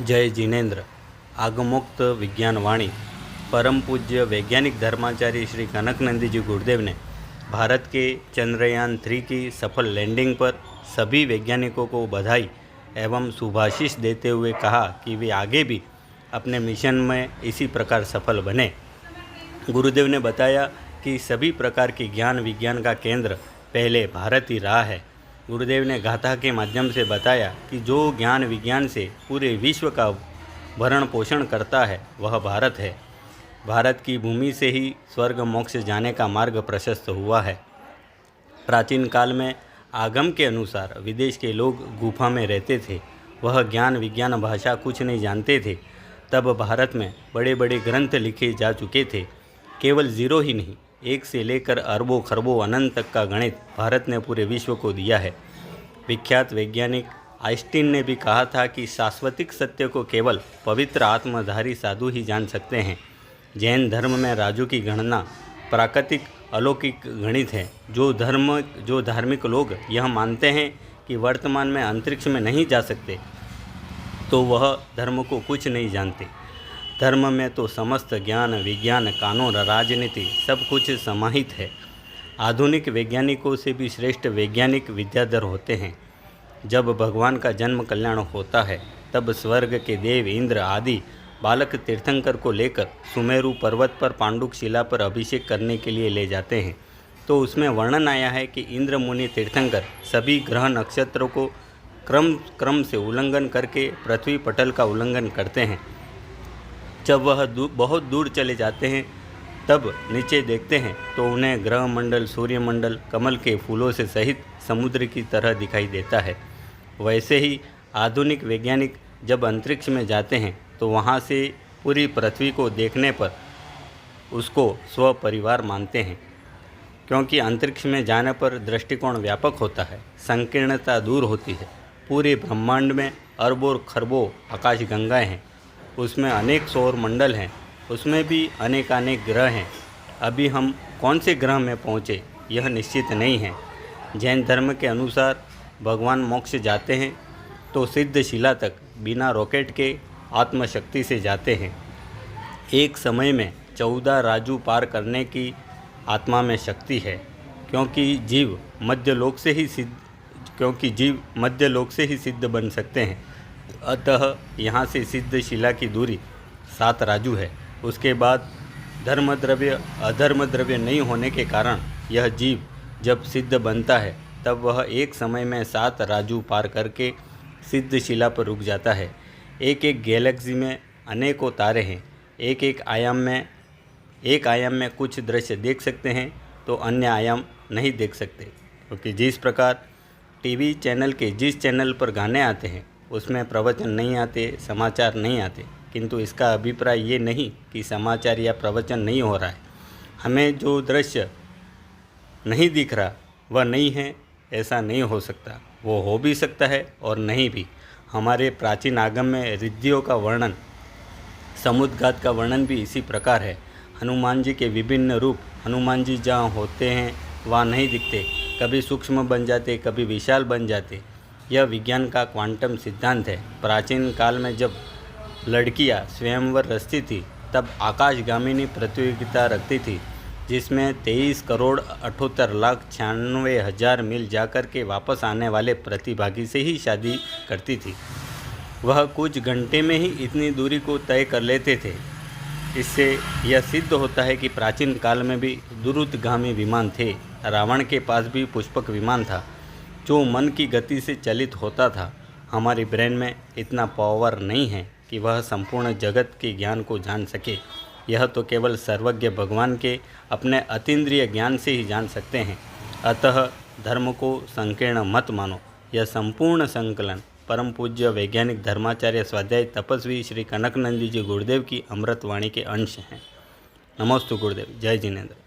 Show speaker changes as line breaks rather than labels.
जय जिनेन्द्र। आगमोक्त विज्ञान वाणी। परम पूज्य वैज्ञानिक धर्माचार्य श्री कनकनंदी जी गुरुदेव ने भारत के चंद्रयान 3 की सफल लैंडिंग पर सभी वैज्ञानिकों को बधाई एवं शुभाशीष देते हुए कहा कि वे आगे भी अपने मिशन में इसी प्रकार सफल बने। गुरुदेव ने बताया कि सभी प्रकार के ज्ञान विज्ञान का केंद्र पहले भारत ही रहा है। गुरुदेव ने गाथा के माध्यम से बताया कि जो ज्ञान विज्ञान से पूरे विश्व का भरण पोषण करता है वह भारत है। भारत की भूमि से ही स्वर्ग मोक्ष जाने का मार्ग प्रशस्त हुआ है। प्राचीन काल में आगम के अनुसार विदेश के लोग गुफा में रहते थे, वह ज्ञान विज्ञान भाषा कुछ नहीं जानते थे। तब भारत में बड़े बड़े ग्रंथ लिखे जा चुके थे। केवल जीरो ही नहीं, एक से लेकर अरबों खरबों अनंत तक का गणित भारत ने पूरे विश्व को दिया है। विख्यात वैज्ञानिक आइंस्टीन ने भी कहा था कि शाश्वतिक सत्य को केवल पवित्र आत्मधारी साधु ही जान सकते हैं। जैन धर्म में राजू की गणना प्राकृतिक अलौकिक गणित है। जो धार्मिक लोग यह मानते हैं कि वर्तमान में अंतरिक्ष में नहीं जा सकते, तो वह धर्म को कुछ नहीं जानते। धर्म में तो समस्त ज्ञान विज्ञान कानून राजनीति सब कुछ समाहित है। आधुनिक वैज्ञानिकों से भी श्रेष्ठ वैज्ञानिक विद्याधर होते हैं। जब भगवान का जन्म कल्याण होता है तब स्वर्ग के देव इंद्र आदि बालक तीर्थंकर को लेकर सुमेरु पर्वत पर पांडुक शिला पर अभिषेक करने के लिए ले जाते हैं। तो उसमें वर्णन आया है कि इंद्र मुनि तीर्थंकर सभी ग्रह नक्षत्रों को क्रम से उल्लंघन करके पृथ्वी पटल का उल्लंघन करते हैं। जब वह बहुत दूर चले जाते हैं तब नीचे देखते हैं तो उन्हें ग्रह मंडल सूर्यमंडल कमल के फूलों से सहित समुद्र की तरह दिखाई देता है। वैसे ही आधुनिक वैज्ञानिक जब अंतरिक्ष में जाते हैं तो वहाँ से पूरी पृथ्वी को देखने पर उसको स्वपरिवार मानते हैं, क्योंकि अंतरिक्ष में जाने पर दृष्टिकोण व्यापक होता है, संकीर्णता दूर होती है। पूरे ब्रह्मांड में अरबों खरबों आकाशगंगाएँ हैं, उसमें अनेक सौर मंडल हैं, उसमें भी अनेकानेक ग्रह हैं। अभी हम कौन से ग्रह में पहुँचे यह निश्चित नहीं है। जैन धर्म के अनुसार भगवान मोक्ष जाते हैं तो सिद्ध शिला तक बिना रॉकेट के आत्मशक्ति से जाते हैं। एक समय में 14 राजू पार करने की आत्मा में शक्ति है, क्योंकि जीव मध्य लोक से ही सिद्ध बन सकते हैं। अतः यहाँ से सिद्ध शिला की दूरी 7 राजू है। उसके बाद धर्म द्रव्य अधर्म द्रव्य नहीं होने के कारण यह जीव जब सिद्ध बनता है तब वह एक समय में 7 राजू पार करके सिद्ध शिला पर रुक जाता है। एक एक गैलेक्सी में अनेकों तारे हैं। एक आयाम में कुछ दृश्य देख सकते हैं तो अन्य आयाम नहीं देख सकते, क्योंकि जिस प्रकार टीवी चैनल के जिस चैनल पर गाने आते हैं उसमें प्रवचन नहीं आते, समाचार नहीं आते। किंतु इसका अभिप्राय ये नहीं कि समाचार या प्रवचन नहीं हो रहा है। हमें जो दृश्य नहीं दिख रहा वह नहीं है, ऐसा नहीं हो सकता। वो हो भी सकता है और नहीं भी। हमारे प्राचीन आगम में रिद्धियों का वर्णन, समुद्घात का वर्णन भी इसी प्रकार है। हनुमान जी के विभिन्न रूप, हनुमान जी जहाँ होते हैं वहाँ नहीं दिखते, कभी सूक्ष्म बन जाते, कभी विशाल बन जाते। यह विज्ञान का क्वांटम सिद्धांत है। प्राचीन काल में जब लड़कियां स्वयंवर रचती थी तब आकाशगामिनी प्रतियोगिता रखती थी, जिसमें 23,78,96,000 मील जाकर के वापस आने वाले प्रतिभागी से ही शादी करती थी। वह कुछ घंटे में ही इतनी दूरी को तय कर लेते थे। इससे यह सिद्ध होता है कि प्राचीन काल में भी द्रुतगामी विमान थे। रावण के पास भी पुष्पक विमान था जो मन की गति से चलित होता था। हमारी ब्रेन में इतना पावर नहीं है कि वह संपूर्ण जगत के ज्ञान को जान सके। यह तो केवल सर्वज्ञ भगवान के अपने अतीन्द्रिय ज्ञान से ही जान सकते हैं। अतः धर्म को संकीर्ण मत मानो। यह संपूर्ण संकलन परम पूज्य वैज्ञानिक धर्माचार्य स्वाध्याय तपस्वी श्री कनकनंदी जी गुरुदेव की अमृत वाणी के अंश हैं। नमोस्तु गुरुदेव। जय जिनेन्द्र।